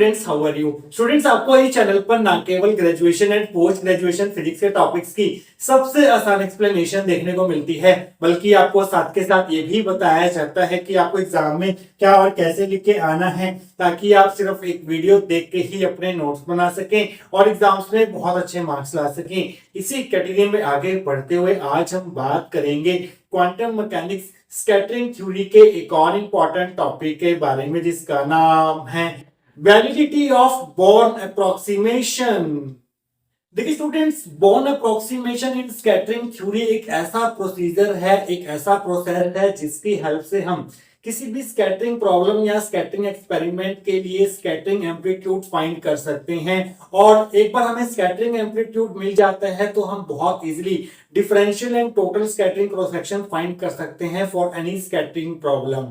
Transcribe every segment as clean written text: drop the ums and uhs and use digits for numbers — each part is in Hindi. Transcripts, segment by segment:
Students, how are you students. आपको इस चैनल पर ना केवल graduation and post graduation physics के टॉपिक्स की सबसे आसान एक्सप्लेनेशन देखने को मिलती है, बल्कि आपको साथ के साथ ये भी बताया जाता है कि आपको एग्जाम में क्या और कैसे लिख के आना है, ताकि आप सिर्फ एक वीडियो देख के ही अपने नोट्स बना सकें और एग्जाम्स में बहुत अच्छे मार्क्स ला सकें। इसी कैटेगरी में आगे बढ़ते हुए आज हम बात करेंगे क्वांटम मैकेनिक्स स्कैटरिंग थ्योरी के एक और इम्पॉर्टेंट टॉपिक के बारे में, जिसका नाम है वैलिडिटी ऑफ बोर्न अप्रोक्सीमेशन। देखिए स्टूडेंट्स, बोर्न अप्रोक्सीमेशन इन स्कैटरिंग थ्योरी एक ऐसा प्रोसीजर है, एक ऐसा प्रोसेस है जिसकी हेल्प से हम किसी भी स्कैटरिंग प्रॉब्लम या स्कैटरिंग एक्सपेरिमेंट के लिए स्कैटरिंग एम्पलीट्यूड फाइंड कर सकते हैं। और एक बार हमें स्कैटरिंग एम्पलीट्यूड मिल जाता है तो हम बहुत easily differential and total scattering cross section find कर सकते हैं फॉर एनी स्कैटरिंग प्रॉब्लम।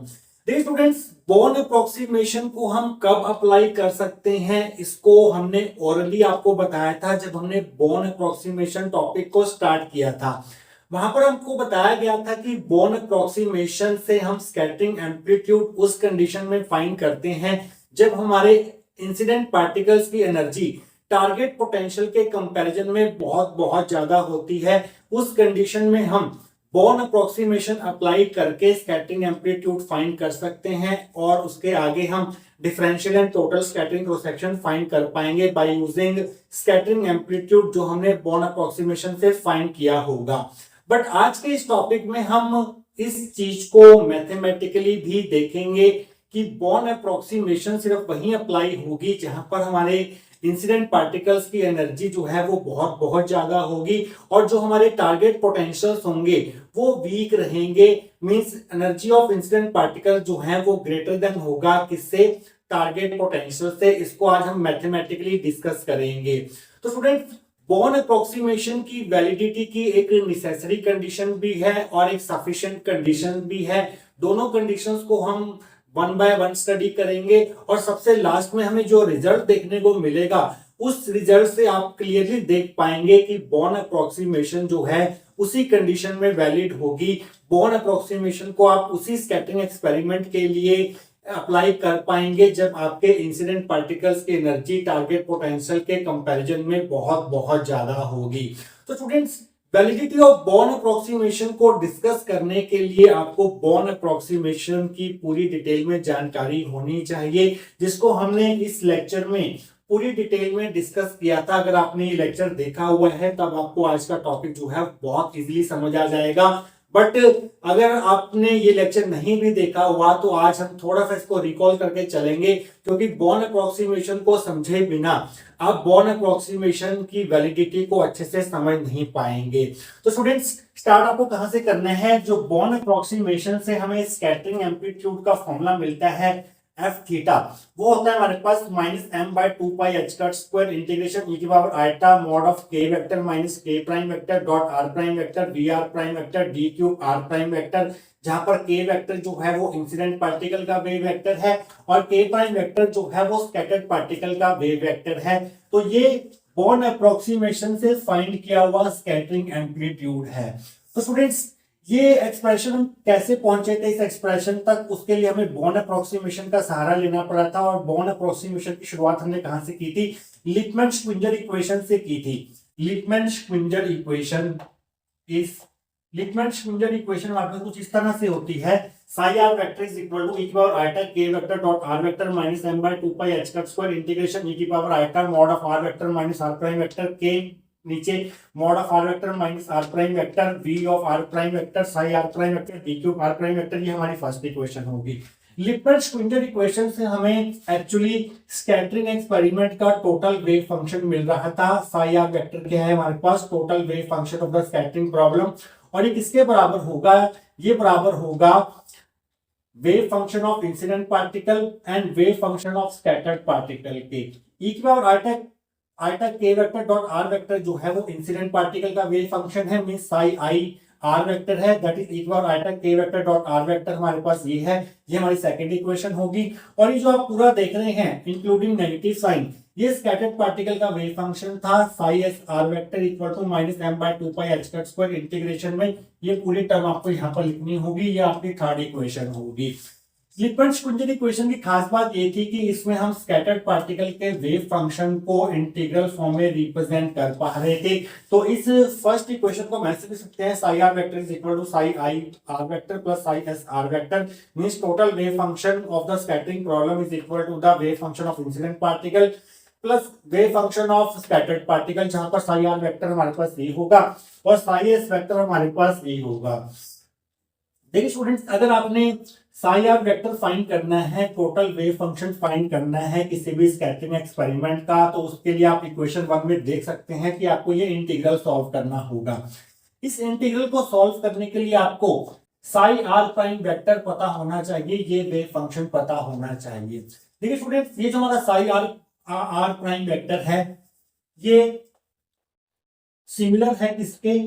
देखिए स्टूडेंट्स, बोर्न अप्रोक्सीमेशन को हम कब अप्लाई कर सकते हैं, इसको हमने ओरली आपको बताया था जब हमने बोर्न अप्रोक्सीमेशन टॉपिक को स्टार्ट किया था। वहां पर हमको बताया गया था कि बोर्न अप्रोक्सीमेशन से हम स्कैटरिंग एम्पलीट्यूड उस कंडीशन में फाइंड करते हैं जब हमारे इंसिडेंट पार्टिकल्स की एनर्जी टारगेट पोटेंशियल के कंपैरिजन में बहुत बहुत ज्यादा होती है। उस कंडीशन में हम बोर्न अप्रोक्सीमेशन अप्लाई करके स्कैटरिंग एम्पलीट्यूड फाइंड कर सकते हैं और उसके आगे हम differential and total scattering cross section find कर पाएंगे बाय यूजिंग स्कैटरिंग एम्पलीट्यूड जो हमने बोर्न अप्रोक्सीमेशन से फाइंड किया होगा। बट आज के इस टॉपिक में हम इस चीज को मैथमेटिकली भी देखेंगे कि बोर्न अप्रोक्सीमेशन सिर्फ वहीं अप्लाई होगी जहां पर हमारे इंसिडेंट पार्टिकल्स की एनर्जी जो है वो बहुत बहुत ज्यादा होगी और जो हमारे टारगेट पोटेंशियल्स होंगे वो वीक रहेंगे। Means energy of incident particle जो है वो ग्रेटर देन होगा किससे, टारगेट पोटेंशियल से। इसको आज हम मैथमेटिकली डिस्कस करेंगे। तो स्टूडेंट्स, बोर्न अप्रोक्सीमेशन की वैलिडिटी की एक नेसेसरी कंडीशन भी है और एक सफिशिएंट कंडीशन भी है। दोनों कंडीशंस को हम वन बाय वन स्टडी करेंगे और सबसे लास्ट में हमें जो रिजल्ट देखने को मिलेगा उस रिजल्ट से आप क्लियरली देख पाएंगे कि बोर्न अप्रोक्सीमेशन जो है उसी कंडीशन में वैलिड होगी। बोर्न अप्रोक्सीमेशन को आप उसी स्कैटरिंग एक्सपेरिमेंट के लिए अप्लाई कर पाएंगे जब आपके इंसिडेंट पार्टिकल्स की एनर्जी टारगेट पोटेंशियल के कंपैरिजन में बहुत बहुत ज्यादा होगी। तो students, validity of Born approximation को डिस्कस करने के लिए आपको बोर्न अप्रोक्सीमेशन की पूरी डिटेल में जानकारी होनी चाहिए, जिसको हमने इस लेक्चर में पूरी डिटेल में डिस्कस किया था। अगर आपने ये लेक्चर देखा हुआ है तब आपको आज का टॉपिक जो है बहुत इजीली समझ आ जाएगा। बट अगर आपने ये लेक्चर नहीं भी देखा हुआ तो आज हम थोड़ा सा इसको रिकॉल करके चलेंगे, क्योंकि बोर्न अप्रोक्सीमेशन को समझे बिना आप बोर्न अप्रोक्सीमेशन की वैलिडिटी को अच्छे से समझ नहीं पाएंगे। तो स्टूडेंट्स, स्टार्ट आपको कहां से करना है। जो बोर्न अप्रोक्सीमेशन से हमें स्कैटरिंग एम्पलीट्यूड का फॉर्मूला मिलता है एफ थीटा, वो होता है हमारे पास -m/2π² इंटीग्रेशन e की power iota mod of k vector minus k prime vector dot r prime vector v r prime vector d cube r prime vector, जहां पर k वेक्टर जो है वो इंसिडेंट पार्टिकल का वेव वेक्टर है और k प्राइम वेक्टर जो है वो स्कैटर्ड पार्टिकल का वेव वेक्टर है। तो ये बोर्न अप्रोक्सीमेशन से फाइंड किया हुआ स्कैटरिंग एम्पलीट्यूड है। तो स्टूडेंट्स, ये एक्सप्रेशन हम कैसे पहुंचे थे इस एक्सप्रेशन तक, उसके लिए हमें बोर्न अप्रोक्सीमेशन का सहारा लेना पड़ा था। और बोर्न अप्रोक्सीमेशन की शुरुआत हमने कहां से की थी, लिपमैन-श्विंजर इक्वेशन से की थी। लिपमैन-श्विंजर इक्वेशन हमारे पास कुछ इस तरह से होती है, psi r vector is equal to e की power iota k vector dot r vector minus m/2π² integration e की power iota mod of r vector minus r prime vector k नीचे mod of r vector minus r prime vector v of r prime vector psi r prime vector d cube r prime vector. ये हमारी फर्स्ट इक्वेशन होगी। लिपमैन-श्विंजर इक्वेशन से हमें एक्चुअली स्कैटरिंग एक्सपेरिमेंट का टोटल वेव फंक्शन मिल रहा था। psi r वेक्टर क्या है हमारे पास, total wave function of the scattering problem, और ये किसके बराबर होगा, ये बराबर होगा wave function of incident particle and wave function of scattered particle के। e की power iota k vector dot r vector जो है वो इंसिडेंट पार्टिकल का वेव फंक्शन है, means psi I r vector है, दैट इज e की power iota k vector dot r vector हमारे पास ये है। ये हमारी सेकंड इक्वेशन होगी। और ये जो आप पूरा देख रहे हैं इंक्लूडिंग नेगेटिव साइन, ये स्कैटर्ड पार्टिकल का वेव फंक्शन था। psi s r वेक्टर इक्वल टू -m/2π² इंटीग्रेशन में ये पूरी टर्म आपको यहाँ पर लिखनी होगी, ये आपकी थर्ड इक्वेशन होगी। लिपट स्पुंजर इक्वेशन की खास बात ये थी कि इसमें हम स्कैटर्ड पार्टिकल के वेव फंक्शन को इंटीग्रल फॉर्म में रिप्रेजेंट कर पा रहे थे। तो इस फर्स्ट इक्वेशन को हम ऐसे लिख सकते हैं psi r vector is equal to psi i r vector plus psi S R vector, means total wave function of the scattering problem is equal to the wave function of incident particle plus wave function of scattered particle, जहां पर साई आर वेक्टर हमारे पास ये होगा और साई एस वेक्टर हमारे पास ये होगा। देखिए स्टूडेंट्स, अगर आपने साई आर वेक्टर फाइंड करना है, टोटल वेव फंक्शन फाइंड करना है किसी भी स्कैटरिंग एक्सपेरिमेंट का, तो उसके लिए आप इक्वेशन 1 में देख सकते हैं कि आपको ये इंटीग्रल सॉल्व करना होगा। इस इंटीग्रल को सॉल्व करने के लिए आपको साई आर प्राइम वेक्टर पता होना चाहिए, ये वेव फंक्शन पता होना चाहिए। देखिए स्टूडेंट्स, ये जो हमारा साई आर प्राइम वेक्टर है ये सिमिलर है किसके,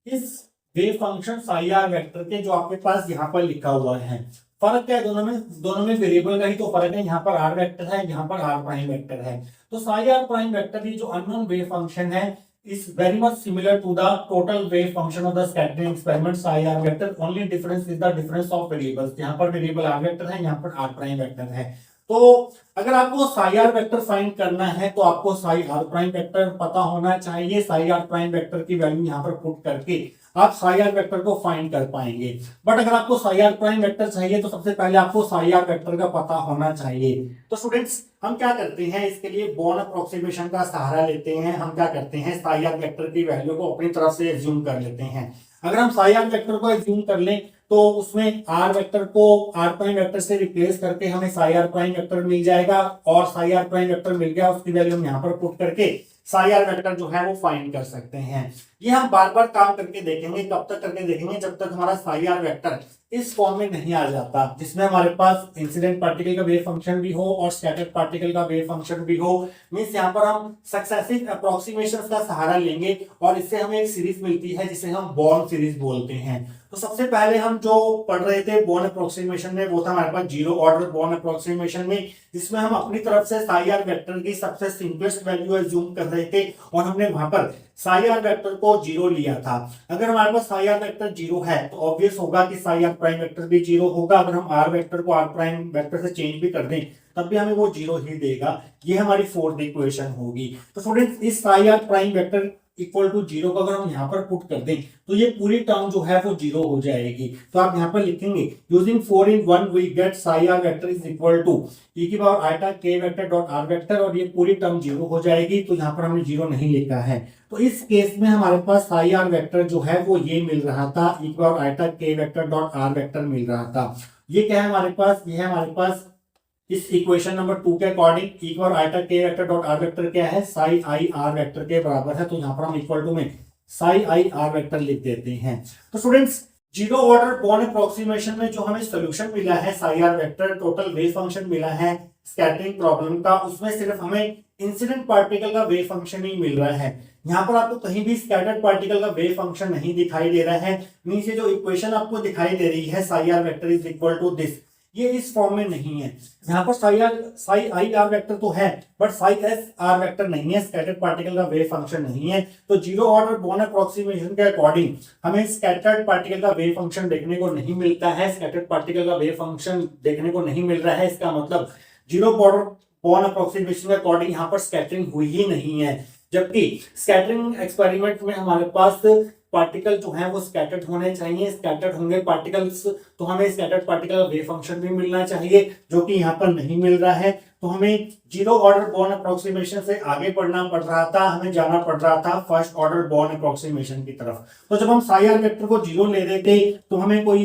इस wave function psi r vector के जो आपके पास यहाँ पर लिखा हुआ है। फर्क क्या है दोनों में वेरिएबल का ही तो फर्क है, यहाँ पर आर वेक्टर है, यहाँ पर आर प्राइम वेक्टर है। तो साई आर प्राइम वेक्टर ये जो अननोन वेव फंक्शन है is very much similar to the total wave function of the scattering experiment psi r vector, only difference is the difference of variables। यहाँ पर वेरिएबल r वेक्टर है, यहाँ पर r प्राइम वेक्टर है। तो अगर आपको साई आर वेक्टर फाइंड करना है तो आपको साई आर प्राइम वेक्टर पता होना चाहिए। साई आर प्राइम वेक्टर की वैल्यू यहाँ पर पुट करके आप साई आर वेक्टर को फाइंड कर पाएंगे। बट अगर आपको साई आर प्राइम वेक्टर चाहिए तो सबसे पहले आपको साई आर वेक्टर का पता होना चाहिए। तो स्टूडेंट्स, हम क्या करते हैं, इसके लिए बॉर्न अप्रोक्सीमेशन का सहारा लेते हैं। हम क्या करते हैं, साई आर वेक्टर की वैल्यू को अपनी तरफ से एज्यूम कर लेते हैं। अगर हम साई आर वेक्टर को एज्यूम कर लें तो उसमें आर वेक्टर को आर प्राइम वेक्टर से रिप्लेस करके हमें साई आर प्राइम वेक्टर मिल जाएगा, और साई आर प्राइम वेक्टर मिल गया, उसकी वैल्यू हम यहाँ पर पुट करके साई आर वेक्टर जो है वो फाइंड कर सकते हैं। ये हम बार बार काम करके देखेंगे। कब तक करके देखेंगे, जब तक हमारा साई आर वेक्टर इस फॉर्म में नहीं आ जाता जिसमें हमारे पास इंसिडेंट पार्टिकल का वेव फंक्शन भी हो और स्कैटर्ड पार्टिकल का वेव फंक्शन भी हो। मींस यहाँ पर हम सक्सेसिव अप्रोक्सीमेशंस का सहारा लेंगे और इससे हमें एक सीरीज मिलती है जिसे हम बॉर्न सीरीज बोलते हैं। तो सबसे पहले हम जो पढ़ रहे थे बॉर्न अप्रोक्सीमेशन में, वो था हमारे पास जीरो ऑर्डर बॉर्न अप्रोक्सीमेशन में, जिसमें हम अपनी तरफ से साई आर वेक्टर की सबसे सिंपलेस्ट वैल्यू एज्यूम कर रहे थे और हमने वहां पर साई आर वेक्टर को जीरो लिया था। अगर हमारे पास साई आर वेक्टर जीरो है तो ऑब्वियस होगा कि साई आर प्राइम वेक्टर भी जीरो होगा। अगर हम आर वेक्टर को आर प्राइम वेक्टर से चेंज भी कर दें तब भी हमें वो जीरो ही देगा। ये हमारी फोर्थ इक्वेशन होगी। तो स्टूडेंट्स, इस psi r prime vector equal to zero को अगर हम यहाँ पर पुट कर दें तो ये पूरी टर्म जो है वो जीरो हो जाएगी। तो आप यहाँ पर लिखेंगे using 4 in 1 we get psi r vector is equal to e की power iota k vector dot r vector, और ये पूरी टर्म जीरो हो जाएगी। तो यहाँ पर हमने जीरो नहीं लिखा है। तो इस केस में हमारे पास साई आर वेक्टर जो है वो ये मिल रहा था, e की power iota k vector dot r vector मिल रहा था। ये क्या है हमारे पास, ये है हमारे पास इस इक्वेशन नंबर 2 के according equal iota k vector dot r vector क्या है, साई आई आर वेक्टर के बराबर है। तो यहाँ पर हम इक्वल टू में साई आई आर वेक्टर लिख देते हैं। तो students, zero order Born approximation में जो हमें सोल्यूशन मिला है psi r vector, total wave function मिला है स्कैटरिंग प्रॉब्लम का, उसमें सिर्फ हमें इंसिडेंट पार्टिकल का वेव फंक्शन ही मिल रहा है। यहाँ पर आपको कहीं भी स्कैटर्ड पार्टिकल का वेव फंक्शन नहीं दिखाई दे रहा है। नीचे जो इक्वेशन आपको दिखाई दे रही है psi r vector is equal to this, ये इस फॉर्म में नहीं है। यहाँ पर साई आई आर वेक्टर तो है but Sai S R vector नहीं है, स्कैटर्ड पार्टिकल का वेव फंक्शन नहीं है। तो जीरो ऑर्डर बॉर्न अप्रोक्सीमेशन के अकॉर्डिंग हमें स्कैटर्ड पार्टिकल का वेव फंक्शन देखने को नहीं मिलता है, स्कैटर्ड पार्टिकल का वेव फंक्शन देखने को नहीं मिल रहा है। इसका मतलब जीरो ऑर्डर बॉर्न अप्रोक्सीमेशन के अकॉर्डिंग यहाँ पर स्कैटरिंग हुई ही नहीं है, जबकि स्कैटरिंग एक्सपेरिमेंट में हमारे पास पार्टिकल जो है वो स्कैटर्ड होने चाहिए। स्कैटर्ड होंगे पार्टिकल्स तो हमें स्कैटर्ड पार्टिकल का वेव फंक्शन भी मिलना चाहिए, जो कि यहाँ पर नहीं मिल रहा है। तो हमें जीरो ऑर्डर बॉर्न अप्रोक्सीमेशन से आगे बढ़ना पड़ रहा था, हमें जाना पड़ रहा था फर्स्ट ऑर्डर बॉर्न अप्रोक्सीमेशन की तरफ। तो जब हम साई आर वेक्टर को जीरो ले रहे थे तो हमें कोई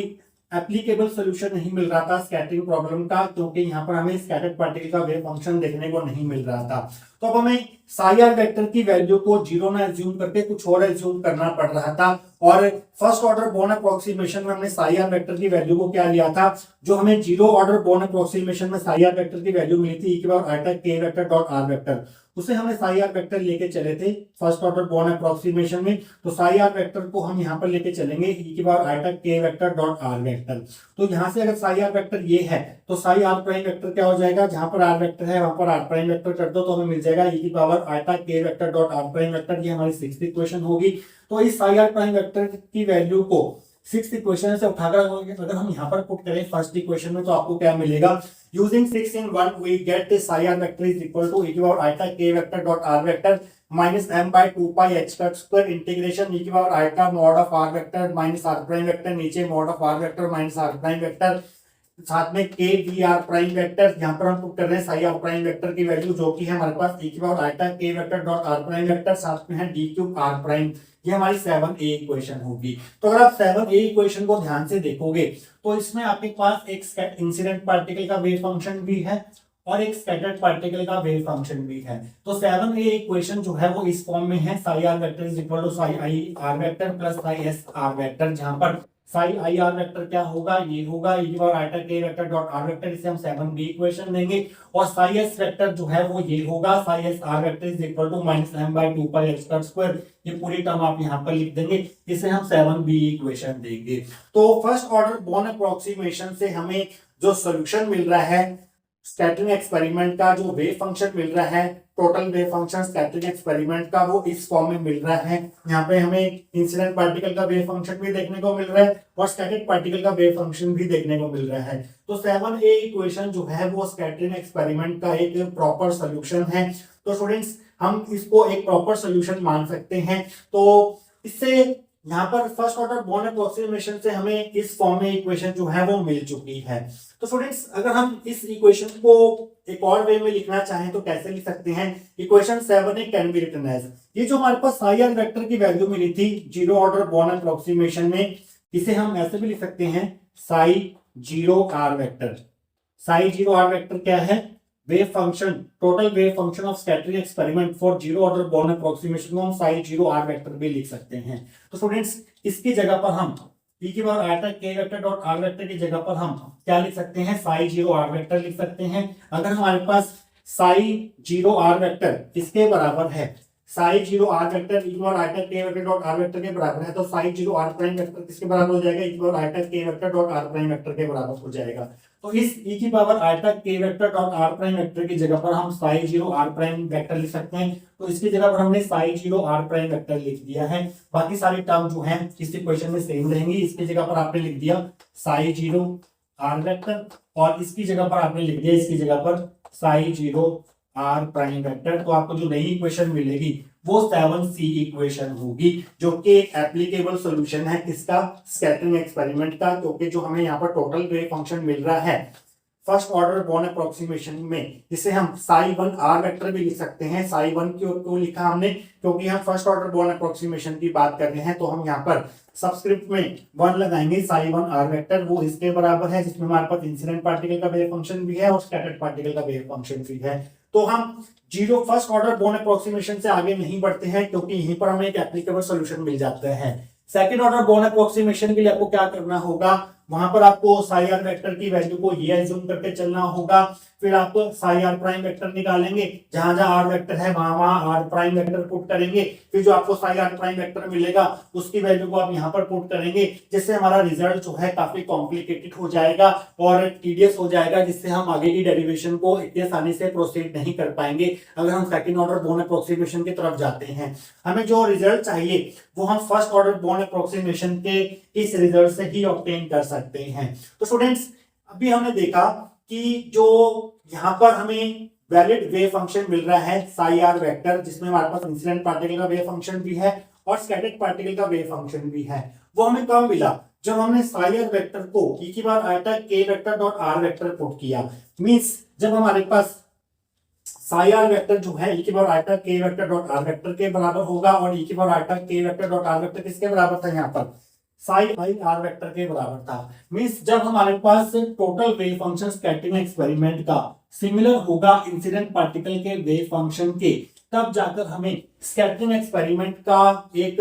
एप्लीकेबल सोल्यूशन नहीं मिल रहा था स्कैटरिंग प्रॉब्लम का, क्योंकि यहाँ पर हमें स्कैटर्ड पार्टिकल का वेव फंक्शन देखने को नहीं मिल रहा था। तो अब हमें साई आर वेक्टर की वैल्यू को जीरो ना एज्यूम करके कुछ और एज्यूम करना पड़ रहा था। और फर्स्ट ऑर्डर बॉर्न अप्रोक्सीमेशन में हमने साई आर वेक्टर की वैल्यू को क्या लिया था, जो हमें जीरो ऑर्डर बॉर्न अप्रोक्सीमेशन में साई आर वेक्टर की वैल्यू मिली थी e की power iota k vector dot r vector, उसे हमने साई आर वेक्टर लेके चले थे फर्स्ट ऑर्डर बॉर्न अप्रोक्सीमेशन में। तो साई आर वेक्टर को हम यहाँ पर लेके चलेंगे e की power iota k vector dot r vector. तो यहाँ से अगर साई आर वेक्टर ये है तो साई आर प्राइम वेक्टर क्या हो जाएगा, जहां पर r वेक्टर है वहां पर r प्राइम वेक्टर कर दो तो हमें मिल जाएगा e की power iota k vector dot r prime vector. ये हमारी सिक्स्थ इक्वेशन होगी। तो इस साई आर प्राइम वेक्टर की वैल्यू को सिक्स इक्वेशन से उठाकर अगर हम यहाँ पर पुट करें फर्स्ट इक्वेशन में, तो आपको क्या मिलेगा, using 6 in 1 we get psi r vector is equal to e की power iota k vector dot r vector minus m by 2 pi h square integration e की power iota mod of r vector minus r prime vector, नीचे mod of r vector minus r prime vector, साथ में k v r prime vector, यहाँ पर हम पुट कर रहे हैं साई r प्राइम वेक्टर की वैल्यू जो कि है हमारे पास e की power iota k vector dot r prime vector, साथ में है d क्यूब r प्राइम। ये हमारी 7a इक्वेशन होगी। तो अगर आप 7a इक्वेशन को ध्यान से देखोगे तो इसमें आपके पास एक इंसिडेंट पार्टिकल का वेव फंक्शन भी है और एक स्कैटर्ड पार्टिकल का वेव फंक्शन भी है। तो 7a इक्वेशन जो है वो इस फॉर्म में है, psi r vector is equal to psi i r vector plus psi s r vector, जहां पर साई आई आर वेक्टर क्या होगा, ये होगा e की power iota k vector dot r vector, इसे हम 7b इक्वेशन देंगे, और साई s वेक्टर जो है वो ये होगा, psi s r vector is equal to minus m by 2 pi h square, ये पूरी टर्म आप यहाँ पर लिख देंगे, इसे हम 7b इक्वेशन देंगे। तो फर्स्ट ऑर्डर बोर्न अप्रोक्सीमेशन से हमें जो सॉल्यूशन मिल रहा है स्कैटरिंग एक्सपेरिमेंट का, जो वेव फंक्शन मिल रहा है total wave function scattering experiment का, वो इस फॉर्म में मिल रहा है। यहाँ पे हमें इंसिडेंट पार्टिकल का वेव फंक्शन भी देखने को मिल रहा है और स्कैटर्ड पार्टिकल का वेव फंक्शन भी देखने को मिल रहा है। तो 7a इक्वेशन जो है वो स्कैटरिंग एक्सपेरिमेंट का एक प्रॉपर सोल्यूशन है। तो स्टूडेंट्स हम इसको एक प्रॉपर सोल्यूशन मान सकते हैं। तो इससे यहाँ पर फर्स्ट ऑर्डर बोर्न अप्रोक्सीमेशन से हमें इस फॉर्म में इक्वेशन जो है वो मिल चुकी है। तो स्टूडेंट्स अगर हम इस इक्वेशन को एक और वे में लिखना चाहें तो कैसे लिख सकते हैं, equation 7a can be written as, ये जो हमारे पास साई आर वेक्टर की वैल्यू मिली थी जीरो ऑर्डर बोर्न अप्रोक्सीमेशन में, इसे हम ऐसे भी लिख सकते हैं psi zero r vector. Psi zero r vector क्या है, wave function, total wave function of scattering experiment for zero order Born approximation को हम साई जीरो आर वेक्टर भी लिख सकते हैं। तो स्टूडेंट्स इसकी जगह पर हम e की power iota k vector dot r vector की जगह पर हम क्या लिख सकते हैं, साई जीरो आर वेक्टर लिख सकते हैं। अगर हमारे पास साई जीरो आर वेक्टर किसके बराबर है, psi zero r vector e की power iota k vector dot r vector के बराबर है, तो psi zero r prime vector किसके बराबर हो जाएगा, e की power iota k vector dot r prime vector के बराबर हो जाएगा। तो इस e की power iota k vector dot r prime vector की जगह पर हम psi zero r prime vector लिख सकते हैं। तो इसकी जगह पर हमने Sai zero r prime vector लिख दिया है। बाकी सारी टर्म जो है इस इक्वेशन में सेम रहेंगी। इसकी जगह पर आपने लिख दिया साई जीरो r वेक्टर और इसकी जगह पर आपने लिख दिया इसकी जगह पर Sai zero r prime vector. तो आपको जो नई इक्वेशन मिलेगी वो 7c इक्वेशन होगी, जो कि एक एप्लीकेबल सॉल्यूशन है किसका, स्कैटरिंग एक्सपेरिमेंट का, क्योंकि जो हमें यहाँ पर टोटल वेव फंक्शन मिल रहा है फर्स्ट ऑर्डर बोर्न अप्रोक्सीमेशन में, जिसे हम साई वन आर वेक्टर भी लिख सकते हैं। साई वन क्यों लिखा हमने, क्योंकि हम फर्स्ट ऑर्डर बोर्न अप्रोक्सीमेशन की बात कर रहे हैं, तो हम यहाँ पर सबस्क्रिप्ट में वन लगाएंगे, साई वन आर वेक्टर वो इसके बराबर है, जिसमें हमारे पास इंसिडेंट पार्टिकल का वेव फंक्शन भी है और स्कैटर्ड पार्टिकल का वेव फंक्शन भी है। तो हम zero first order Born approximation से आगे नहीं बढ़ते हैं, क्योंकि यहीं पर हमें एक एप्लीकेबल सॉल्यूशन मिल जाता है। सेकंड ऑर्डर बोर्न अप्रोक्सीमेशन के लिए आपको क्या करना होगा, वहां पर आपको साई आर वेक्टर की वैल्यू को ये एज्यूम करके चलना होगा, फिर आप साई आर प्राइम वेक्टर निकालेंगे, जहां जहां आर वेक्टर है वहां वहां आर प्राइम वेक्टर पुट करेंगे, फिर जो आपको साई आर प्राइम वेक्टर मिलेगा उसकी वैल्यू को आप यहाँ पर पुट करेंगे, जिससे हमारा रिजल्ट जो है काफी कॉम्प्लिकेटेड हो जाएगा और टीडियस हो जाएगा, जिससे हम आगे की डेरिवेशन को इतनी आसानी से प्रोसीड नहीं कर पाएंगे अगर हम सेकंड ऑर्डर बोर्न अप्रोक्सीमेशन की तरफ जाते हैं। हमें जो रिजल्ट चाहिए वो हम फर्स्ट ऑर्डर बोर्न अप्रोक्सीमेशन के इस रिजल्ट से ही ऑब्टेन कर सकते हैं। तो स्टूडेंट्स अभी हमने देखा कि जो यहाँ पर हमें वैलिड वेव फंक्शन मिल रहा है साई आर वेक्टर, जिसमें हमारे पास इंसिडेंट पार्टिकल का वेव फंक्शन भी है और स्कैटर्ड पार्टिकल का वेव फंक्शन भी है, वो हमें कब मिला, जब हमने साई आर वेक्टर को e की power iota k vector dot r vector put किया। मींस जब हमारे पास साई आर वेक्टर जो है e की power iota k vector dot r vector के बराबर होगा और e की power iota k vector dot r vector किसके बराबर था, यहाँ पर साई आई आर वेक्टर के बराबर था। मींस जब हमारे पास total wave function scattering experiment का सिमिलर होगा इंसिडेंट पार्टिकल के वेव फंक्शन के, तब जाकर हमें स्कैटरिंग एक्सपेरिमेंट का एक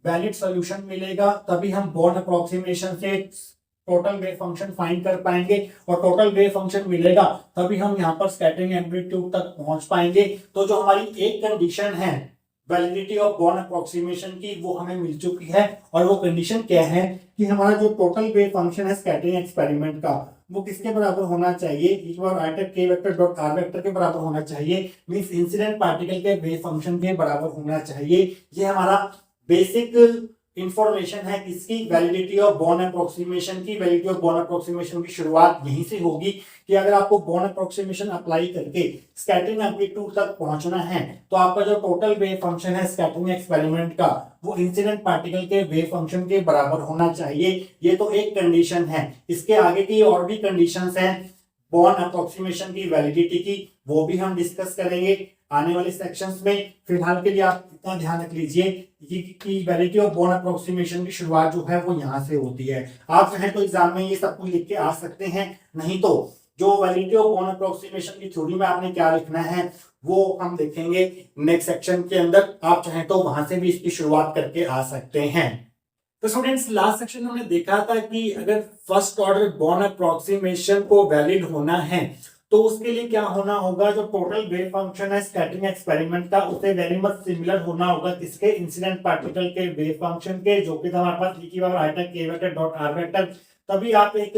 वैलिड सॉल्यूशन मिलेगा, तभी हम बोर्न अप्रोक्सीमेशन से टोटल वेव फंक्शन फाइंड कर पाएंगे और टोटल वेव फंक्शन मिलेगा तभी हम यहाँ पर स्कैटरिंग एम्पलीट्यूड तक पहुंच पाएंगे। तो जो हमारी एक कंडीशन है वैलिडिटी ऑफ बोर्न अप्रोक्सीमेशन की वो हमें मिल चुकी है, और वो कंडीशन क्या है कि हमारा जो टोटल वेव फंक्शन है स्कैटरिंग एक्सपेरिमेंट का वो किसके बराबर होना चाहिए, e की power iota k vector dot r vector के बराबर होना चाहिए। मींस इंसिडेंट पार्टिकल के वेव फंक्शन के बराबर होना चाहिए। ये हमारा बेसिक इंफॉर्मेशन है किसकी, वैलिडिटी ऑफ बोर्न अप्रोक्सीमेशन की। वैलिडिटी ऑफ बोर्न अप्रोक्सीमेशन की शुरुआत यहीं से होगी कि अगर आपको बोर्न अप्रोक्सीमेशन अप्लाई करके स्कैटरिंग एम्पलीट्यूड तक पहुंचना है तो आपका जो टोटल वेव फंक्शन है स्कैटरिंग एक्सपेरिमेंट का वो इंसिडेंट पार्टिकल के वेव फंक्शन के बराबर होना चाहिए। ये तो एक कंडीशन है। इसके आगे की और भी कंडीशंस हैं बोर्न अप्रोक्सीमेशन की वैलिडिटी की, वो भी हम डिस्कस करेंगे आने वाले सेक्शंस में। फिलहाल के लिए आप इतना ध्यान रख लीजिए कि वैलिडिटी ऑफ बोर्न अप्रोक्सीमेशन की शुरुआत जो है वो यहाँ से होती है। आप चाहें तो एग्जाम में ये सब कुछ लिख के आ सकते हैं, नहीं तो जो वैलिडिटी ऑफ बोर्न अप्रोक्सीमेशन की थ्योरी में आपने क्या लिखना है वो हम देखेंगे नेक्स्ट सेक्शन के अंदर। आप चाहें तो वहां से भी इसकी शुरुआत करके आ सकते हैं। तो स्टूडेंट्स लास्ट सेक्शन में हमने देखा था कि अगर फर्स्ट ऑर्डर बोर्न अप्रोक्सीमेशन को वैलिड होना है तो उसके लिए क्या होना होगा, जो टोटल वेव फंक्शन है स्कैटरिंग एक्सपेरिमेंट का उसे वेरी मच सिमिलर होना होगा किसके, इंसिडेंट पार्टिकल के वेव फंक्शन के, जो कि हमारे पास e की पावर i तक k vector dot r vector. तभी आप एक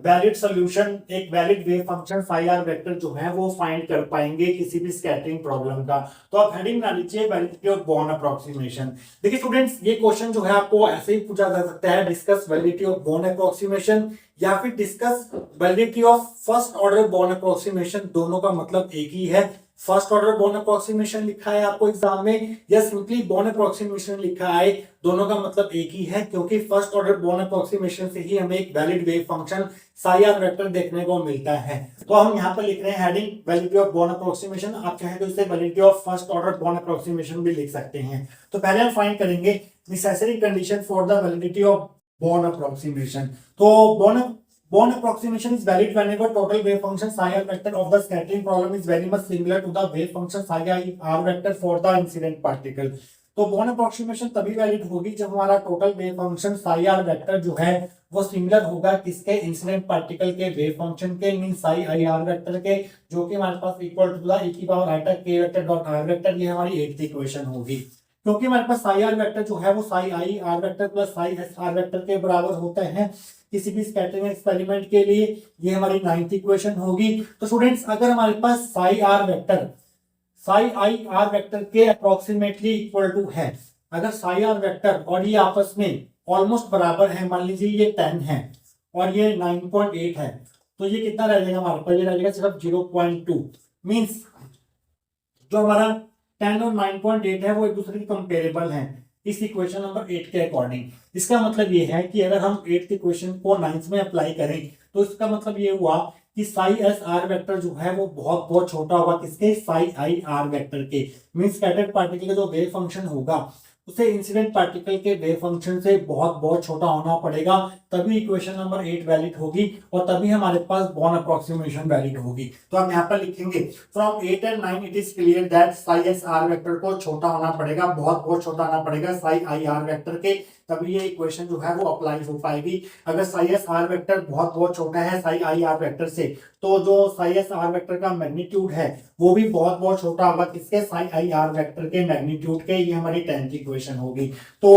वैलिड सॉल्यूशन, एक valid wave function phi r vector जो है वो फाइंड कर पाएंगे किसी भी स्कैटरिंग प्रॉब्लम का। तो आप हेडिंग ना लीजिए वैलिडिटी ऑफ बोर्न अप्रोक्सीमेशन। देखिए स्टूडेंट्स ये क्वेश्चन जो है आपको ऐसे ही पूछा जा सकता है, discuss validity of Born approximation या फिर discuss validity of first order Born approximation. दोनों का मतलब एक ही है। फर्स्ट ऑर्डर बोर्न अप्रोक्सीमेशन लिखा है आपको एग्जाम में या सिंपली बोर्न अप्रोक्सीमेशन लिखा है, दोनों का मतलब एक ही है, क्योंकि फर्स्ट ऑर्डर बोर्न अप्रोक्सीमेशन से ही हमें एक valid wave function psi r vector देखने को मिलता है। तो हम यहाँ पर लिख रहे हैं heading validity of Born approximation. आप चाहें तो इसे validity of first order Born approximation भी लिख सकते हैं। तो पहले हम फाइंड करेंगे necessary condition for the validity of Born approximation. तो Born approximation is valid whenever total wave function psi r vector of the scattering problem is very much similar to the wave function psi r vector for the incident particle। तो Born approximation तभी वैलिड होगी जब हमारा total wave function psi r vector जो है वो सिमिलर होगा किसके, इंसिडेंट पार्टिकल के वेव फंक्शन के, mean psi i r vector के, जो कि हमारे पास इक्वल टू द e की पावर i तक k vector dot r vector. ये हमारी 8th इक्वेशन होगी, क्योंकि हमारे पास psi r वेक्टर जो है वो psi i r vector plus psi s r vector के बराबर होता है किसी भी स्कैटरिंग एक्सपेरिमेंट के लिए। ये हमारी 9th इक्वेशन होगी। तो स्टूडेंट्स अगर हमारे पास psi r vector psi i r vector के अप्रोक्सीमेटली इक्वल टू है, अगर psi r वेक्टर और ये आपस में ऑलमोस्ट बराबर है, मान लीजिए ये 10 है और ये 9.8 है, तो ये कितना रह जाएगा हमारे पास, ये रह जाएगा सिर्फ 0.2। मीन्स जो हमारा 10 और 9.8 है वो एक दूसरे के कंपेरेबल हैं इस इक्वेशन नंबर 8 के अकॉर्डिंग। इसका मतलब ये है कि अगर हम 8th इक्वेशन को 9th में अप्लाई करें तो इसका मतलब ये हुआ कि साई एस आर वेक्टर जो है वो बहुत बहुत छोटा होगा किसके, साई आई आर वेक्टर के। मींस स्कैटर्ड पार्टिकल का जो वेव फंक्शन होगा उसे इंसिडेंट पार्टिकल के वेव फंक्शन से बहुत बहुत छोटा होना पड़ेगा, तभी इक्वेशन नंबर 8 वैलिड होगी और तभी हमारे पास बोर्न अप्रोक्सीमेशन वैलिड होगी। तो हम यहाँ पर लिखेंगे from 8 and 9 it is clear that Sai S R vector को छोटा होना पड़ेगा, बहुत बहुत छोटा होना पड़ेगा साई आई आर वेक्टर के, तभी ये इक्वेशन जो है वो अप्लाई हो पाएगी। अगर साई एस आर वेक्टर बहुत बहुत छोटा है साई आई आर वेक्टर से, तो जो साई एस आर वेक्टर का मैग्नीट्यूड है वो भी बहुत बहुत छोटा होगा किसके, साई आई आर वेक्टर के मैग्नीट्यूड के। ये हमारी 10th इक्वेशन होगी। तो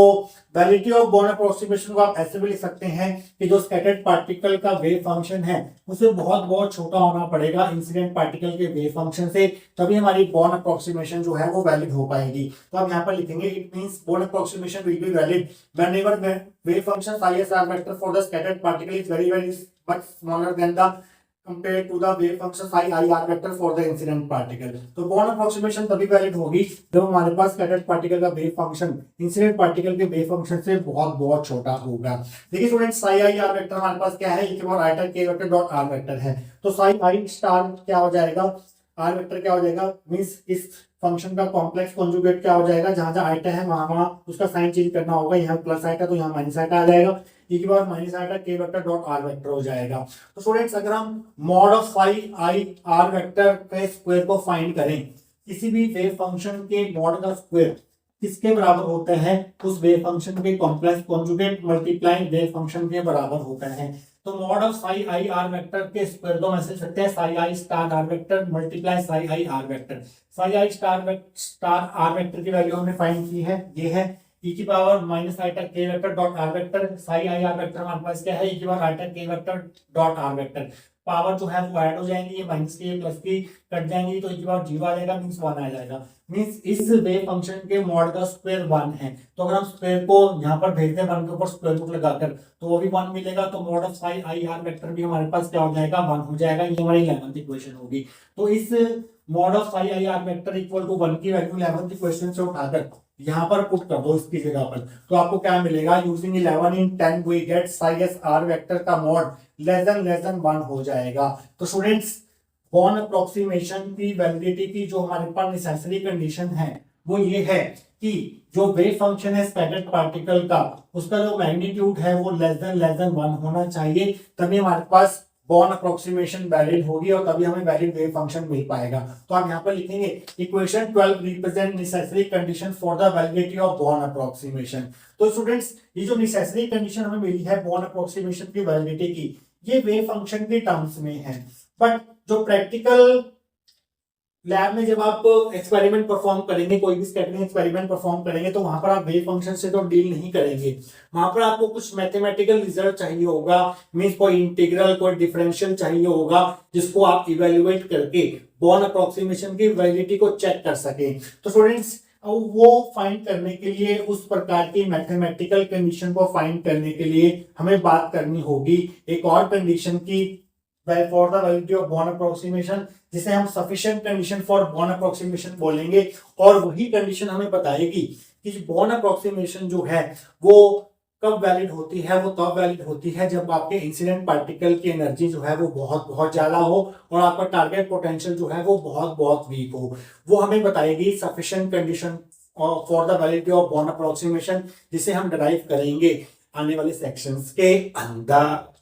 वैलिडिटी ऑफ बोर्न अप्रोक्सीमेशन को आप ऐसे भी लिख सकते हैं कि जो स्कैटर्ड पार्टिकल का वेव फंक्शन है उसे बहुत बहुत छोटा होना पड़ेगा इंसिडेंट पार्टिकल के वेव फंक्शन से, तभी हमारी बोर्न अप्रोक्सीमेशन जो है वो वैलिड हो पाएगी। तो हम यहाँ पर लिखेंगे it means Born approximation will be valid whenever wave function psi s r vector for the scattered particle is very much smaller than the compared to the wave function psi I r vector for the incident particle। तो बोर्न अप्रोक्सीमेशन तभी वैलिड होगी जब हमारे पास स्कैटर्ड पार्टिकल का वेव फंक्शन इंसिडेंट पार्टिकल के वेव फंक्शन से बहुत बहुत छोटा होगा। देखिए student psi I r vector हमारे पास क्या है, एक बार i तक k vector dot r vector है, तो psi I स्टार क्या हो जाएगा, r वेक्टर क्या हो जाएगा, मींस इस फंक्शन का कॉम्प्लेक्स कॉन्जुगेट क्या हो जाएगा, जहां जहां आइटा है वहां वहां उसका साइन चेंज करना होगा, यहाँ प्लस आइटा तो यहाँ माइनस आइटा आ जाएगा, e की power minus iota k vector dot r vector हो जाएगा। तो स्टूडेंट्स अगर हम mod of phi i r vector के स्क्वायर को फाइंड करें, किसी भी वेव फंक्शन के मॉड का स्क्वायर किसके बराबर होता है, उस वेव फंक्शन के complex conjugate multiply wave function के बराबर होता है। तो mod of psi i r vector के स्क्वायर को हम ऐसे लिख सकते हैं Sai i star r vector multiply psi i r vector. Psi i star r vector की वैल्यू हमने फाइंड की है, ये है e की पावर माइनस आई तक k vector dot r vector. Psi i r vector हमारे पास क्या है, e की पावर आई तक k vector dot r vector. Power जो है वो ऐड हो जाएंगी, ये माइनस की प्लस की कट जाएंगी, तो एक बार जीरो आ जाएगा, मीन्स 1 आ जाएगा। मीन्स इस वेव फंक्शन के मॉड का स्क्वायर 1 है, तो अगर हम स्क्वायर को यहाँ पर भेज दें 1 के ऊपर स्क्वायर रूट लगाकर, तो वो भी 1 मिलेगा, तो mod of psi i r vector भी हमारे पास क्या हो जाएगा, 1 हो जाएगा। ये हमारी 11th इक्वेशन होगी। तो इस mod of psi i r vector equal to 1 की वैल्यू 11th इक्वेशन से उठाकर यहाँ पर पुट कर दो इसकी जगह पर, तो आपको क्या मिलेगा, using 11 in 10 we get psi S R vector का मॉड लेस देन 1 हो जाएगा। तो स्टूडेंट्स, बॉर्न अप्रोक्सीमेशन की वैलिडिटी की जो हमारे पास नेसेसरी कंडीशन है वो ये है कि जो वेव फंक्शन है स्कैटर्ड पार्टिकल का, उसका जो मैग्नीट्यूड है वो लेस देन 1 होना चाहिए, तभी हमारे पास बॉर्न अप्रोक्सीमेशन वैलिड होगी और तभी हमें वैलिड वेव फंक्शन मिल पाएगा। तो आप यहाँ पर लिखेंगे equation 12 represent necessary condition for the validity of born approximation. तो स्टूडेंट्स, ये जो नेसेसरी कंडीशन हमें मिली है बॉर्न अप्रोक्सीमेशन की वैलिडिटी की, ये वेव फंक्शन के टर्म्स में है, बट जो प्रैक्टिकल लैब में जब आप एक्सपेरिमेंट परफॉर्म करेंगे, कोई भी स्कैटरिंग एक्सपेरिमेंट परफॉर्म करेंगे, तो वहां पर आप वेव फंक्शन से तो डील नहीं करेंगे, वहां पर आपको कुछ मैथमेटिकल रिजल्ट चाहिए होगा, मींस कोई इंटीग्रल, कोई डिफरेंशियल चाहिए होगा, जिसको आप इवेल्युएट करके बॉर्न अप्रोक्सीमेशन की वैलिडिटी को चेक कर सके। तो स्टूडेंट्स, वो फाइंड करने के लिए, उस प्रकार की मैथमेटिकल कंडीशन को फाइंड करने के लिए हमें बात करनी होगी एक और कंडीशन की, for the validity of born approximation, जिसे हम sufficient condition for born approximation बोलेंगे। और वही कंडीशन हमें बताएगी कि बॉर्न अप्रोक्सीमेशन जो है वो कब वैलिड होती है, वो तब वैलिड होती है जब आपके इंसिडेंट पार्टिकल की एनर्जी जो है वो बहुत बहुत ज्यादा हो और आपका टारगेट पोटेंशियल जो है वो बहुत बहुत वीक हो। वो हमें बताएगी sufficient condition for the validity of born approximation, जिसे हम डिराइव करेंगे आने वाले सेक्शंस के अंदर।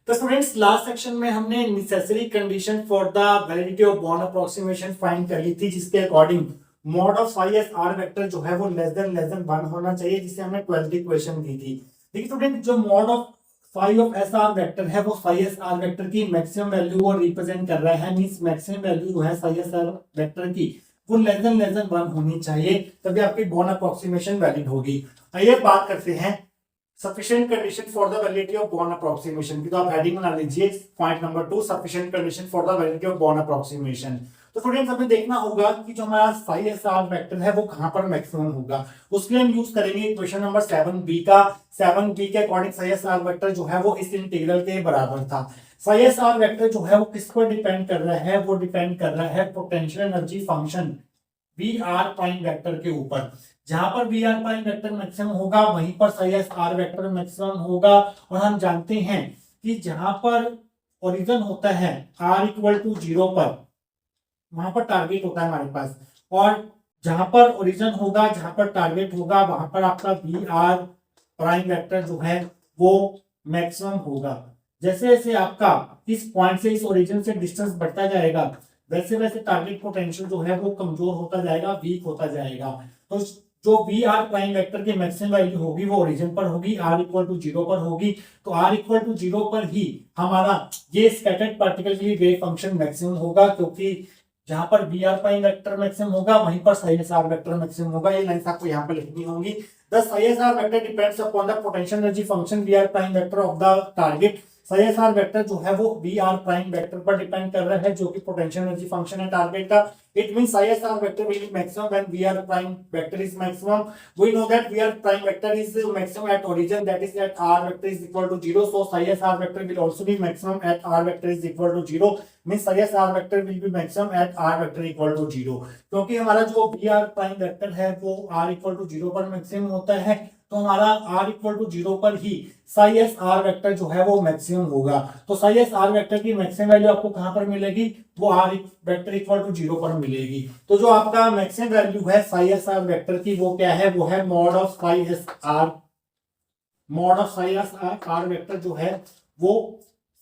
तो स्टूडेंट्स, लास्ट सेक्शन में हमने necessary condition for the validity of born approximation find कर ली थी, जिसके according mod of psi S R vector जो है वो लेस देन 1 होना चाहिए, जिसे हमने 12th इक्वेशन दी थी। देखिए स्टूडेंट, जो mod of phi of s are vector है वो साई एस आर वेक्टर की मैक्सिमम वैल्यू को रिप्रेजेंट कर रहा है, मींस मैक्सिमम वैल्यू जो है साई एस आर वेक्टर की वो लेस देन 1 होनी चाहिए, तभी आपकी बॉर्न अप्रोक्सीमेशन वैलिड होगी। आइए बात करते हैं sufficient condition for the validity of born approximation की। तो आप हेडिंग बना लीजिए, point number 2, sufficient condition for the validity of born approximation. तो स्टूडेंट्स, हमें देखना होगा कि जो हमारा साई एस आर वेक्टर है वो कहां पर मैक्सिमम होगा। उसके लिए हम यूज करेंगे इक्वेशन नंबर 7b का। 7b के according Sai S R vector जो है वो इस इंटीग्रल के बराबर था। साई एस आर वेक्टर जो है वो किस पर डिपेंड कर रहा है, वो डिपेंड कर रहा है potential energy function we are prime vector के ऊपर। जहां पर we are prime vector maximum होगा वहीं पर psi S R vector maximum होगा। और हम जानते हैं कि जहां पर ओरिजिन होता है r इक्वल टू 0 पर, वहां पर टारगेट होता है हमारे पास, और जहां पर ओरिजिन होगा, जहां पर टारगेट होगा, वहां पर आपका वी आर प्राइम वेक्टर जो है वो मैक्सिमम होगा। जैसे जैसे आपका इस पॉइंट से, इस ओरिजिन से डिस्टेंस बढ़ता जाएगा, वैसे वैसे टारगेट पोटेंशियल जो है वो कमजोर होता जाएगा, वीक होता जाएगा। तो जो वी आर प्राइम वेक्टर की मैक्सिमम वैल्यू होगी वो ओरिजिन पर होगी, r इक्वल टू 0 पर होगी। तो r इक्वल टू 0 पर ही हमारा ये स्कैटर्ड पार्टिकल के लिए वेव फंक्शन मैक्सिमम होगा, क्योंकि जहां पर we are prime vector maximum होगा वहीं पर psi S R vector maximum होगा। ये लाइंस आपको यहाँ पर लिखनी होंगी। The psi S R vector depends upon the potential energy function we are prime vector of the target. Psi S R vector जो है वो वी आर प्राइम वेक्टर पर डिपेंड कर रहा है, जो कि पोटेंशियल एनर्जी फंक्शन है टारगेट का। It means psi s r vector will be maximum when V r prime vector is maximum. We know that V r prime vector is maximum at origin, that is at r vector is equal to 0. So psi s r vector will also be maximum at r vector is equal to 0. Means psi s r vector will be maximum at r vector equal to 0. क्योंकि हमारा जो V r prime vector है वो r equal to 0 पर मैक्सिमम होता है, तो हमारा r इक्वल टू 0 पर ही साई एस आर वेक्टर जो है वो मैक्सिमम होगा। तो साई एस आर वेक्टर की मैक्सिमम वैल्यू आपको कहां पर मिलेगी, वो r वेक्टर इक्वल टू 0 पर मिलेगी। तो जो आपका मैक्सिमम वैल्यू है साई एस आर वेक्टर की वो क्या है, वो है mod of psi S R. Mod of psi S R vector जो है वो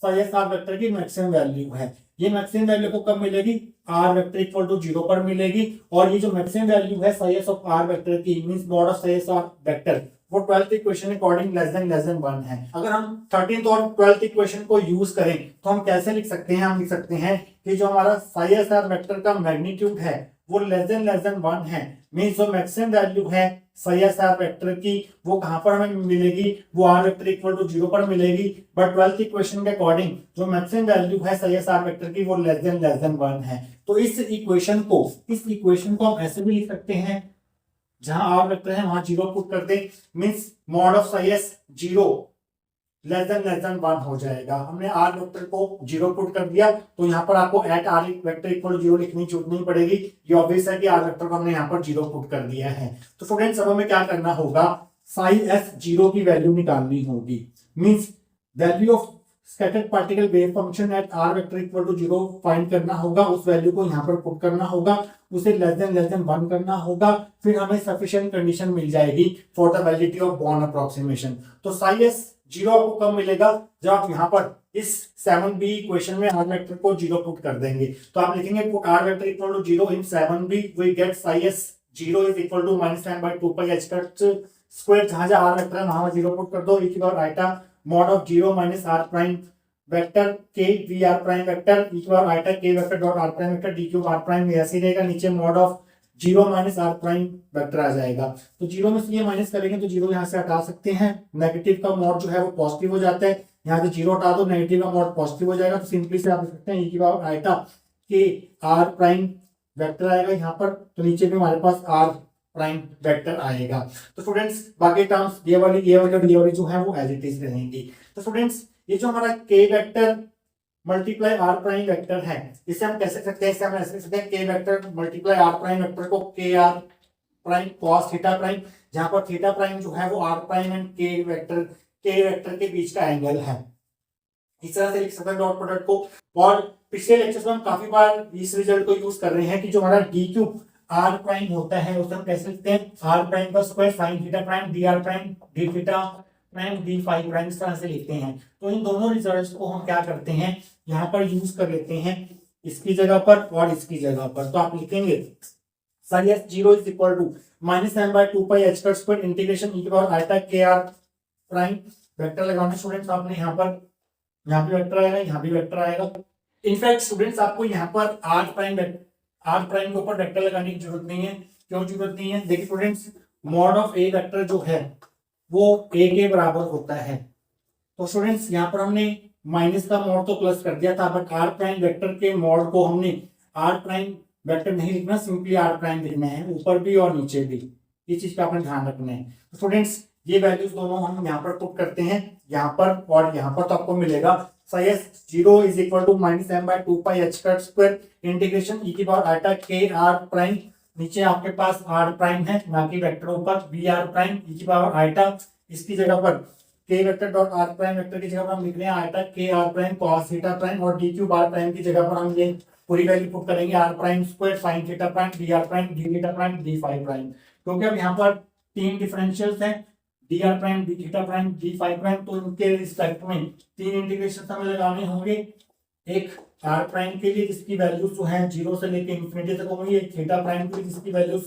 साई एस आर वेक्टर की मैक्सिमम वैल्यू है। ये मैक्सिमम वैल्यू को कब मिलेगी, r वेक्टर इक्वल टू 0 पर मिलेगी। और ये जो मैक्सिमम वैल्यू है psi S of r vector की, means mod of psi S R vector, वो 12th equation according less than 1 है। अगर हम 13th और 12th इक्वेशन को यूज करें तो हम कैसे लिख सकते हैं, हम लिख सकते हैं कि जो हमारा साई एस आर वेक्टर का मैग्नीट्यूड है वो लेस देन 1 है, मींस जो मैक्सिमम वैल्यू है सही आर वेक्टर की वो कहां पर हमें मिलेगी, वो आर वेक्टर इक्वल टू 0 पर मिलेगी। बट 12th इक्वेशन के अकॉर्डिंग जो मैक्सिमम वैल्यू है सही आर वेक्टर की वो लेस देन 1 है। तो इस इक्वेशन को हम ऐसे भी लिख सकते हैं, जहां आर वेक्टर है वहां 0 पुट कर दे, मींस मॉड ऑफ सही 0 लेस देन 1 हो जाएगा। हमने आर वेक्टर को 0 पुट कर दिया, तो यहाँ पर आपको एट आर वेक्टर इक्वल 0 लिखनी जरूरत नहीं पड़ेगी। ये ऑब्वियस है कि आर वेक्टर को हमने यहाँ पर 0 पुट कर दिया है। तो स्टूडेंट्स अब हमें क्या करना होगा, साई एस 0 की वैल्यू निकालनी होगी, means value of scattered particle wave function at R vector equal to 0 find करना होगा। उस वैल्यू को यहाँ पर पुट करना होगा, उसे लेस देन 1 करना होगा, फिर हमें सफिशिएंट कंडीशन मिल जाएगी for the validity of born approximation. तो साई एस 0 आपको कब मिलेगा, जब आप यहाँ पर इस 7b इक्वेशन में आर वेक्टर को 0 पुट कर देंगे। तो आप लिखेंगे put R vector equal to 0 in 7b, we get psi S 0 is equal to -10/2 pi h cut square. जहां आर वेक्टर है वहां 0 पुट कर दो, e की power iota mod of 0 minus R prime vector के V are prime vector, e की power iota k vector dot R prime vector D cube R prime ऐसे ही रहेगा, नीचे mod of 0 minus R prime vector आ जाएगा। तो 0 में से ये माइनस करेंगे तो 0 यहाँ से हटा सकते हैं, नेगेटिव का मॉड जो है वो पॉजिटिव हो जाता है, यहाँ से 0 हटा दो, नेगेटिव का मॉड पॉजिटिव हो जाएगा। तो सिंपली से आप लिख सकते हैं e की पावर आइटा के आर प्राइम वेक्टर आएगा यहाँ पर, तो नीचे भी हमारे पास आर प्राइम वेक्टर आएगा। तो स्टूडेंट्स बाकी टर्म्स ये वाली और जो है वो एज इट इज रहेंगी। तो स्टूडेंट्स ये जो हमारा K vector multiply R prime vector है, इसे हम कैसे सकते हैं, इसे हम ऐसे लिख सकते हैं K vector multiply R prime vector को K R prime cos theta prime, जहां पर थीटा प्राइम जो है वो R prime and K vector के बीच का एंगल है। इस तरह से लिख सकते हैं डॉट प्रोडक्ट को। और पिछले लेक्चर्स में हम काफी बार इस रिजल्ट को यूज कर रहे हैं कि जो हमारा डी क्यूब आर प्राइम होता है उसे हम कैसे लिखते हैं, आर प्राइम का square sine theta prime D R prime D theta prime D phi prime, इस तरह से लिखते हैं। तो इन दोनों रिजल्ट्स को हम क्या करते हैं, यहाँ पर यूज कर लेते हैं इसकी जगह पर और इसकी जगह पर। तो आप लिखेंगे sine S 0 is equal to -m/2 pi h cut square integration e की पावर आइटा के आर प्राइम वेक्टर लगाने स्टूडेंट्स आपने यहाँ भी वेक्टर आएगा, यहाँ भी वेक्टर आएगा। इनफैक्ट स्टूडेंट्स आपको यहाँ पर आर प्राइम के ऊपर वेक्टर लगाने की जरूरत नहीं है। क्यों जरूरत नहीं है, देखिए students mod of A vector जो है वो ए के बराबर होता है। तो स्टूडेंट्स यहाँ पर हमने माइनस का मॉड तो प्लस कर दिया था, बट आर प्राइम वेक्टर के मॉड को हमने आर प्राइम वेक्टर नहीं लिखना, सिंपली आर प्राइम लिखना है, ऊपर भी और नीचे भी। इस चीज का अपने ध्यान रखना है। तो स्टूडेंट्स ये वैल्यूज दोनों हम यहाँ पर पुट करते हैं, यहाँ पर और यहाँ पर, तो आपको मिलेगा sine 0 is equal to -m/2 pi h cut square integration e की पावर आइटा के आर प्राइम, नीचे आपके पास आर प्राइम है ना कि वेक्टर ऊपर बी आर प्राइम e की पावर आइटा, इसकी जगह पर K vector dot R prime vector की जगह पर हम लिख रहे हैं आइटा के R prime cos theta prime, और डी क्यूब आर प्राइम की जगह पर हम ये पूरी वैल्यू पुट करेंगे R prime square sine theta prime D R prime D theta prime D phi prime. क्योंकि अब यहाँ पर 3 डिफरेंशियल्स हैं, D R prime D theta prime D phi prime, तो इनके रिस्पेक्ट में 3 इंटीग्रेशन हमें लगाने होंगे। एक आर प्राइम के लिए जिसकी वैल्यूज जो है 0 से लेकर इंफिनिटी तक होंगी, एक थीटा प्राइम के लिए जिसकी वैल्यूज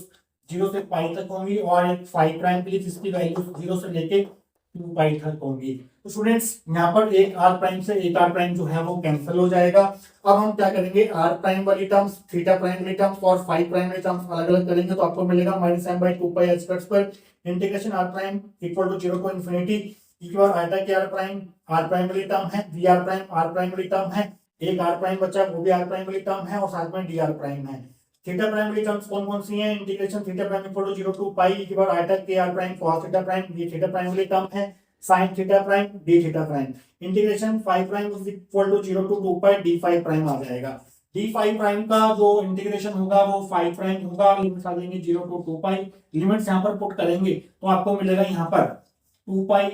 0 से पाई तक होंगी, और एक फाई प्राइम के लिए जिसकी वैल्यूज 0 से लेकर 2 पाई तक होंगी। तो स्टूडेंट्स यहाँ पर एक आर प्राइम से एक आर प्राइम जो है वो कैंसिल हो जाएगा। अब हम क्या करेंगे, आर प्राइम वाली टर्म्स थीटा प्राइम वाली टर्म्स और फाई प्राइम वाली टर्म्स अलग अलग करेंगे, तो आपको मिलेगा -m/2 pi h cut square integration R prime equal to 0 को इंफिनिटी e की पावर आइटा के आर प्राइम वाली टर्म है, वी आर प्राइम वाली टर्म है, एक आर प्राइम बचा वो भी आर प्राइम वाली टर्म है, और साथ में डी आर प्राइम है। थीटा प्राइम वाली टर्म्स कौन कौन सी हैं, integration theta prime equal to 0 to pi e की पावर आइटा के R prime cos theta prime, ये थीटा प्राइम वाली टर्म है, sin theta prime D theta prime, integration phi prime is equal to 0 to 2 pi D phi prime आ जाएगा। डी फाई प्राइम का जो इंटीग्रेशन होगा वो फाई प्राइम होगा, लिमिट्स आ जाएंगे 0 टू 2 पाई, लिमिट्स यहाँ पर पुट करेंगे तो आपको मिलेगा यहाँ पर 2 पाई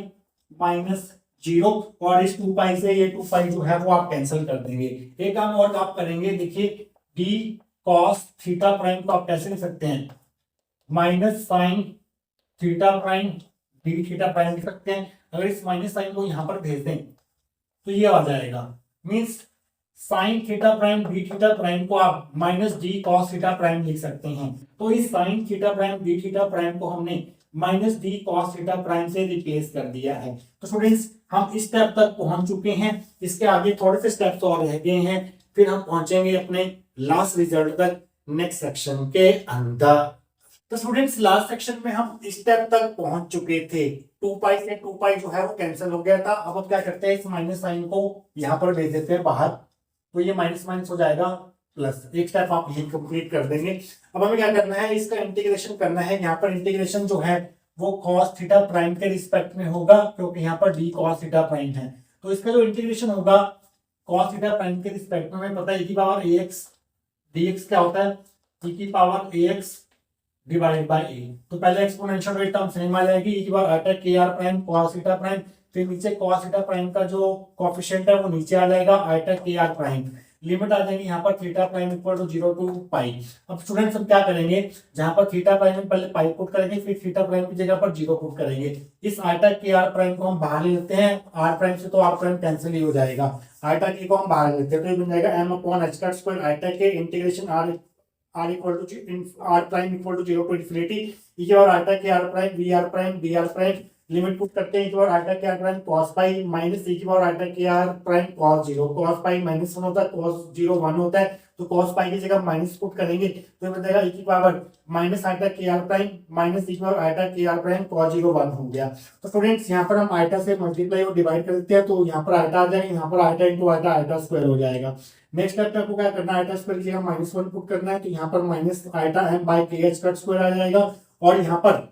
माइनस 0, और इस 2 पाई से ये 2 पाई जो है वो आप कैंसिल कर देंगे। एक काम और आप करेंगे, देखिए डी कॉस थीटा प्राइम को आप कैसे लिख सकते हैं, minus sign theta prime D theta prime लिख सकते हैं। अगर इस माइनस साइन को यहाँ पर भेज दें तो ये आ जाएगा, means sign theta prime D theta prime को आप minus D cos theta prime लिख सकते हैं। तो इस sign theta prime D theta prime को हमने minus D cos theta prime से रिप्लेस कर दिया है। तो स्टूडेंट्स हम इस स्टेप तक पहुंच चुके हैं, इसके आगे थोड़े से स्टेप्स और रह गए हैं, फिर हम पहुंचेंगे अपने लास्ट रिजल्ट तक। नेक्स्ट सेक्शन के अंदर। तो स्टूडेंट्स लास्ट सेक्शन में हम इस स्टेप तक पहुंच चुके थे, 2 पाई से 2 पाई जो है वो कैंसिल हो गया था। अब क्या करते हैं, इस माइनस साइन को यहाँ पर भेज देते हैं बाहर, तो ये माइनस माइनस हो जाएगा प्लस। एक स्टेप आप यही कंप्लीट कर देंगे। अब हमें क्या करना है, इसका इंटीग्रेशन करना है। यहाँ पर इंटीग्रेशन जो है वो cos थीटा प्राइम के रिस्पेक्ट में होगा, क्योंकि यहाँ पर d cos थीटा प्राइम है। तो इसका जो इंटीग्रेशन होगा cos थीटा प्राइम के रिस्पेक्ट में, हमें पता है e की पावर ax dx क्या होता है, e की power ax divided by a। तो पहले एक्सपोनेंशियल रेट टर्म सेम आ जाएगी, e की power iota K R prime cos theta prime, फिर नीचे cos थीटा प्राइम का जो कोएफिशिएंट है वो नीचे आ जाएगा आटा के आर प्राइम। लिमिट आ जाएगी यहाँ पर theta prime equal to 0 to pi. अब स्टूडेंट्स हम क्या करेंगे, जहां पर थीटा प्राइम में पहले पाई पुट करेंगे, फिर थीटा प्राइम की जगह पर 0 पुट करेंगे। इस आटा के आर प्राइम को हम बाहर ले लेते हैं, आर प्राइम से तो आर प्राइम कैंसिल ही हो जाएगा, आटा के को हम बाहर लेते हैं, तो ये बन जाएगा m अपॉन h का square iota K integration r equal to r prime equal to 0 to infinity e की power iota K r prime V are prime D R prime. Limit put करते हैं, e की power iota K r prime cos pi minus e की power iota K r prime cos 0। cos pi minus 1 होता है, cos 0 1 होता है, तो cos पाई की जगह माइनस पुट करेंगे, तो ये बन जाएगा e की पावर माइनस आटा K r prime minus e की power iota K r prime cos 0 1 हो गया। तो स्टूडेंट्स यहाँ पर हम आटा से मल्टीप्लाई और डिवाइड कर देते हैं, तो यहाँ पर आटा आ जाएगा, यहाँ पर आटा इंटू आटा आटा स्क्वायर हो जाएगा। नेक्स्ट स्टेप पे आपको क्या करना है, आटा स्क्वायर की जगह माइनस 1 पुट करना है, तो यहाँ पर माइनस आटा m बाय के एच का स्क्वायर आ जाएगा। और यहाँ पर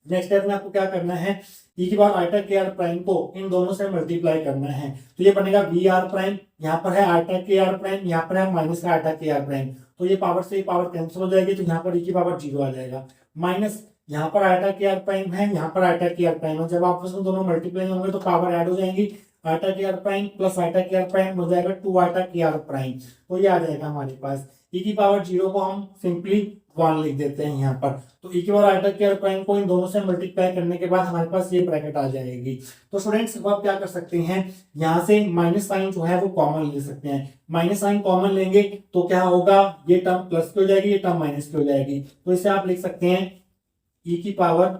नेक्स्ट स्टेप में आपको क्या करना है, e की power iota K R prime को इन दोनों से मल्टीप्लाई करना है, तो ये बनेगा वी आर प्राइम, यहाँ पर है आटा के आर प्राइम, यहाँ पर है माइनस का आटा के आर प्राइम, तो ये पावर से पावर कैंसिल हो जाएगी, तो यहाँ पर e की पावर 0 आ जाएगा। माइनस यहाँ पर आटा के आर प्राइम है, यहाँ पर आटा के आर प्राइम है, जब आपस में दोनों मल्टीप्लाई होंगे तो पावर ऐड हो जाएंगी, आटा के आर प्राइम प्लस आटा के आर प्राइम हो जाएगा 2 आटा के आर प्राइम, तो ये आ जाएगा हमारे पास। e की पावर 0 को हम सिंपली 1 लिख देते हैं यहाँ पर, तो e की power iota K R prime को इन दोनों से मल्टीप्लाई करने के बाद हमारे पास ये ब्रैकेट आ जाएगी। तो स्टूडेंट्स अब आप क्या कर सकते हैं, यहाँ से माइनस साइन जो है वो कॉमन ले सकते हैं, माइनस साइन कॉमन लेंगे तो क्या होगा, ये टर्म प्लस की हो जाएगी, ये टर्म माइनस की हो जाएगी, तो इसे आप लिख सकते हैं e की power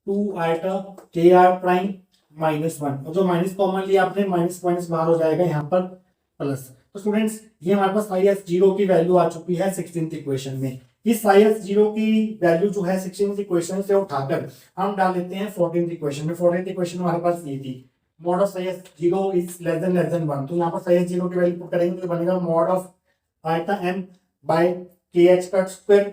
2 iota K R prime minus 1, और जो माइनस कॉमन लिया आपने माइनस माइनस बाहर हो जाएगा यहाँ पर प्लस। तो स्टूडेंट्स ये हमारे पास IS0 की वैल्यू आ चुकी है 16th इक्वेशन में। इस IS0 की वैल्यू जो है 16th इक्वेशन से उठाकर हम डाल देते हैं 14th इक्वेशन में। 14th इक्वेशन हमारे पास ये थी, mod of IS0 is less than 1, तो यहाँ पर IS0 की वैल्यू पुट करेंगे तो बनेगा mod of iota m by K H का square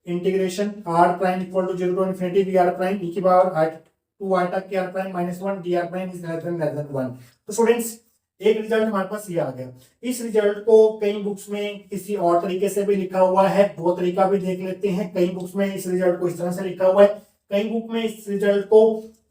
integration r prime equal to 0 to infinity V are prime e की power 2 iota K R prime minus 1 D R prime is less than 1। तो स्टूडेंट्स एक रिजल्ट हमारे पास ये आ गया। इस रिजल्ट को कई बुक्स में किसी और तरीके से भी लिखा हुआ है, वो तरीका भी देख लेते हैं। कई बुक्स में इस रिजल्ट को इस तरह से लिखा हुआ है, कई बुक में इस रिजल्ट को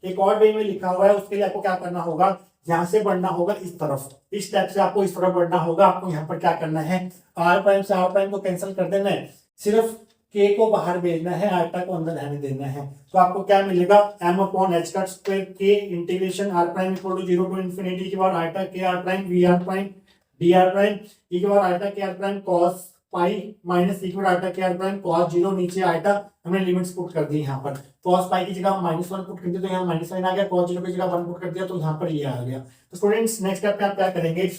एक और वे में लिखा हुआ है। उसके लिए आपको क्या करना होगा, यहाँ से बढ़ना होगा इस तरफ, इस स्टेप से आपको इस तरफ बढ़ना होगा। आपको यहाँ पर क्या करना है, आर प्राइम से आर प्राइम को कैंसिल कर देना है, सिर्फ के को बाहर भेजना है, आटा को अंदर रहने देना है। तो आपको क्या मिलेगा, m अपॉन एच का स्क्वायर के integration r prime equal to 0 to infinity के बाद iota K r prime V are prime D R prime e के बाद iota K r prime cos pi minus e के बाद iota K r prime cos 0, नीचे आटा हमने लिमिट्स पुट कर दी यहाँ पर, cos पाई की जगह माइनस 1 पुट कर दिया तो यहाँ माइनस 1 आ गया, cos 0 की जगह 1 पुट कर दिया तो यहाँ पर ये आ गया। तो स्टूडेंट्स नेक्स्ट स्टेप पे आप क्या करेंगे,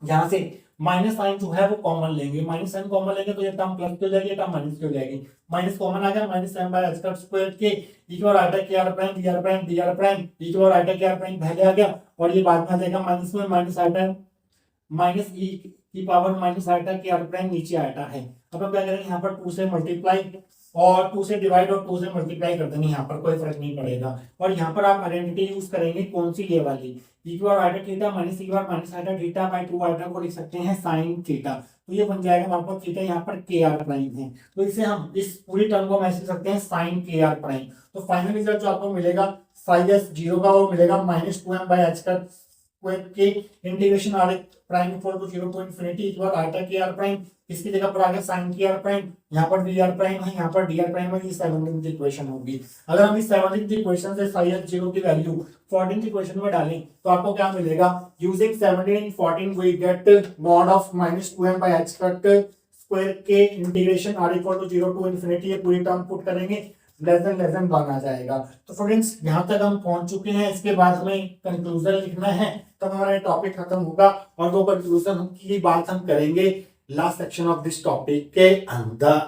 यहाँ से माइनस साइन जो है वो कॉमन लेंगे, माइनस साइन कॉमन लेंगे तो ये टर्म प्लस की हो जाएगी, ये टर्म माइनस की हो जाएगी। माइनस कॉमन आ गया, माइनस m बाय h का स्क्वायर के e की power iota K r prime D R prime D R prime e की power iota K r prime पहले आ गया, और ये बाद में आ जाएगा माइनस में, माइनस आटा माइनस e की पावर माइनस आटा के r प्राइम नीचे आटा है। अब हम क्या करेंगे, यहाँ पर 2 से मल्टीप्लाई और 2 से डिवाइड और 2 से मल्टीप्लाई कर देंगे, यहाँ पर कोई फर्क नहीं पड़ेगा। और यहाँ पर आप आइडेंटिटी यूज करेंगे कौन सी, ये वाली, e की पावर आटा थीटा माइनस e की पावर माइनस आटा थीटा बाय 2 आटा को लिख सकते हैं साइन थीटा, तो ये बन जाएगा हमारे पास थीटा यहाँ पर के आर प्राइम है, तो इसे हम इस पूरी टर्म को मैच कर सकते हैं साइन के आर प्राइम। तो फाइनल रिजल्ट जो आपको मिलेगा IS0 का वो मिलेगा माइनस 2m बाय h का स्क्वायर के integration r prime equal to 0 to infinity e की power iota K R prime, इसकी जगह पर आ गया साइन की आर प्राइम, यहाँ पर डी आर प्राइम है, यहाँ पर डी आर प्राइम है, ये 17th इक्वेशन होगी। अगर हम इस 17th इक्वेशन से IS0 की वैल्यू 14th इक्वेशन में डालें तो आपको क्या मिलेगा, using 17 and 14 we get mod of minus 2m by h square के integration r equal to 0 to infinity, ये पूरी टर्म पुट करेंगे, लेस देन 1 आ जाएगा। तो फ्रेंड्स यहाँ तक हम पहुंच चुके हैं, इसके बाद हमें कंक्लूजन लिखना है, तब हमारा टॉपिक खत्म होगा, और वो कंक्लूजन की बात हम करेंगे last section of this topic के अंदर।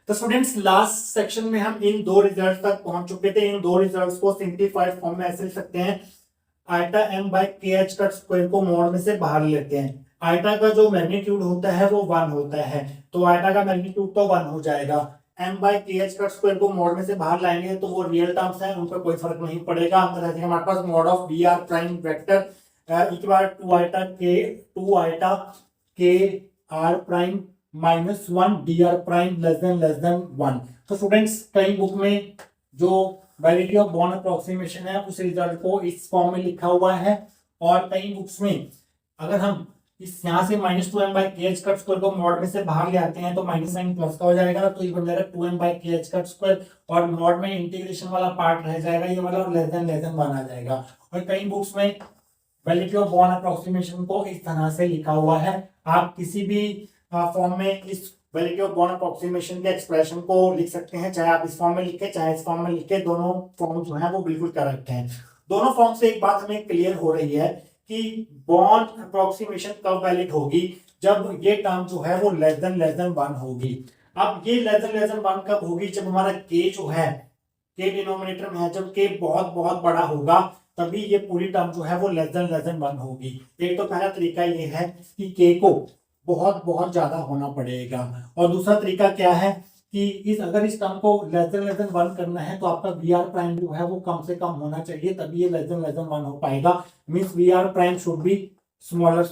तो स्टूडेंट्स लास्ट सेक्शन में हम इन दो रिजल्ट तक पहुंच चुके थे। इन दो रिजल्ट्स को सिंप्लीफाइड फॉर्म में ऐसे लिख सकते हैं, आइटा m बाई के एच का स्क्वायर को मॉड में से बाहर लेते हैं। आइटा का जो मैग्नीट्यूड होता है वो 1 होता है, तो आइटा का मैग्नीट्यूड तो 1 हो जाएगा। m बाई के एच का स्क्वायर को मॉड में से बाहर लाएंगे तो वो रियल टर्म्स हैं, उन पर कोई फर्क नहीं पड़ेगा। हम रहते हैं हमारे पास mod of B R prime vector equal 2 iota के R prime minus 1 D R prime less than 1। तो स्टूडेंट्स कई बुक में जो वैलिडिटी ऑफ बॉर्न अप्रोक्सीमेशन है उस रिजल्ट को इस फॉर्म में लिखा हुआ है, और कई बुक्स में अगर हम इस यहाँ से -2m बाई के एच का स्क्वायर को मॉड में से बाहर ले आते हैं तो माइनस साइन प्लस का हो जाएगा, तो ये बन जाएगा 2m बाई के एच का स्क्वायर, और मॉड में इंटीग्रेशन वाला पार्ट रह जाएगा ये वाला, और लेस देन 1 आ जाएगा। और कई बुक्स में वैलिडिटी ऑफ बॉर्न अप्रोक्सीमेशन को इस तरह से लिखा हुआ है। आप किसी भी फॉर्म में इस वैलिडिटी ऑफ बॉर्न अप्रोक्सीमेशन के एक्सप्रेशन को लिख सकते हैं, चाहे आप इस फॉर्म में लिखे चाहे इस फॉर्म में लिखे, दोनों फॉर्म जो है वो बिल्कुल करेक्ट हैं। दोनों फॉर्म से एक बात हमें क्लियर हो रही है कि बॉर्न अप्रोक्सीमेशन कब वैलिड होगी, जब ये टर्म जो है वो लेस देन 1 होगी। अब ये लेस देन 1 कब होगी, जब हमारा k जो है k डिनोमिनेटर में है, जब k बहुत बड़ा होगा तभी ये पूरी टर्म जो है वो लेस देन 1 होगी। एक तो पहला तरीका ये है कि k को बहुत ज्यादा होना पड़ेगा, और दूसरा तरीका क्या है कि अगर इस टर्म को लेस देन 1 करना है तो आपका वी आर प्राइम जो है वो कम से कम होना चाहिए, तभी ये लेस देन 1 हो पाएगा। Means V are prime should be smaller,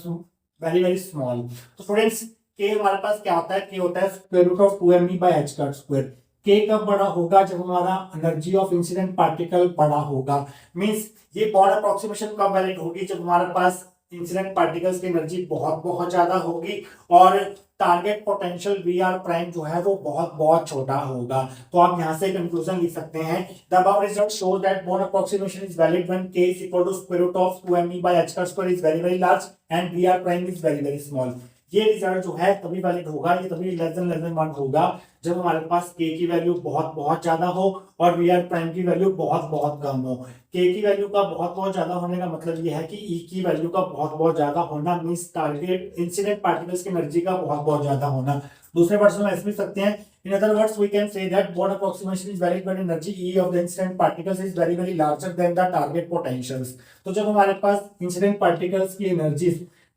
very small. तो स्टूडेंट्स के हमारे पास क्या होता है, के होता है square root of 2m by H का स्क्वायर। के कब बड़ा होगा, जब हमारा एनर्जी ऑफ इंसिडेंट पार्टिकल बड़ा होगा। मींस ये बॉर्न अप्रोक्सीमेशन कब वैलिड होगी, जब हमारे पास इंसिडेंट पार्टिकल्स की एनर्जी बहुत ज्यादा होगी और target potential V are prime जो है वो बहुत छोटा होगा। तो आप यहां से कंक्लूजन लिख सकते हैं, the above result shows that Born approximation is valid when k is equal to square root of 2me by h का square is very large and V are prime is very small. ये रिजल्ट जो है तभी वैलिड होगा, ये तभी लेस देन 1 होगा जब हमारे पास k की वैल्यू बहुत ज्यादा हो और वी आर प्राइम की वैल्यू बहुत कम हो। k की वैल्यू का बहुत ज्यादा होने का मतलब ये है कि e की वैल्यू का बहुत ज्यादा होना, मींस टारगेट इंसिडेंट पार्टिकल्स की एनर्जी का बहुत ज्यादा होना। दूसरे वर्ड्स में ऐसे लिख सकते हैं, in other words we can say that Born approximation is valid when energy E of the incident particles is very larger than the target potentials. तो जब हमारे पास इंसिडेंट पार्टिकल्स की energy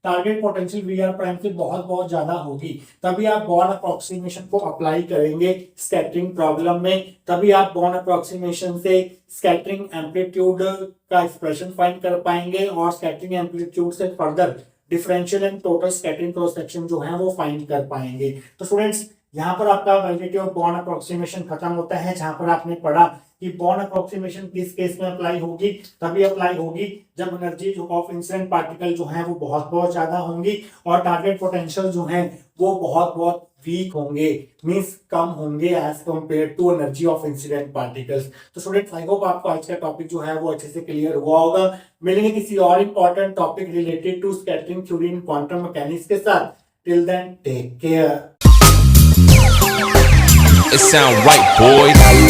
target potential V are prime से बहुत ज्यादा होगी, तभी आप बॉर्न अप्रोक्सीमेशन को अप्लाई करेंगे स्कैटरिंग प्रॉब्लम में, तभी आप बॉर्न अप्रोक्सीमेशन से स्कैटरिंग एम्पलीट्यूड का एक्सप्रेशन फाइंड कर पाएंगे और स्कैटरिंग एम्पलीट्यूड से further differential and total scattering cross section जो है वो फाइंड कर पाएंगे। तो स्टूडेंट्स यहाँ पर आपका वैलिडिटी ऑफ बॉर्न अप्रोक्सीमेशन खत्म होता है, जहां पर आपने पढ़ा कि बॉर्न अप्रोक्सीमेशन किस केस में अप्लाई होगी, तभी अप्लाई होगी जब एनर्जी ऑफ इंसिडेंट पार्टिकल जो है वो बहुत ज्यादा होंगी और टारगेट पोटेंशियल जो है वो बहुत वीक होंगे, मींस कम होंगे as compare to energy of incident particles. तो स्टूडेंट्स आई होप आपको आज का टॉपिक जो है वो अच्छे से क्लियर हुआ होगा। मिलेंगे किसी और important topic related to scattering theory in quantum mechanics के साथ। Till then take care. It sound right, boys.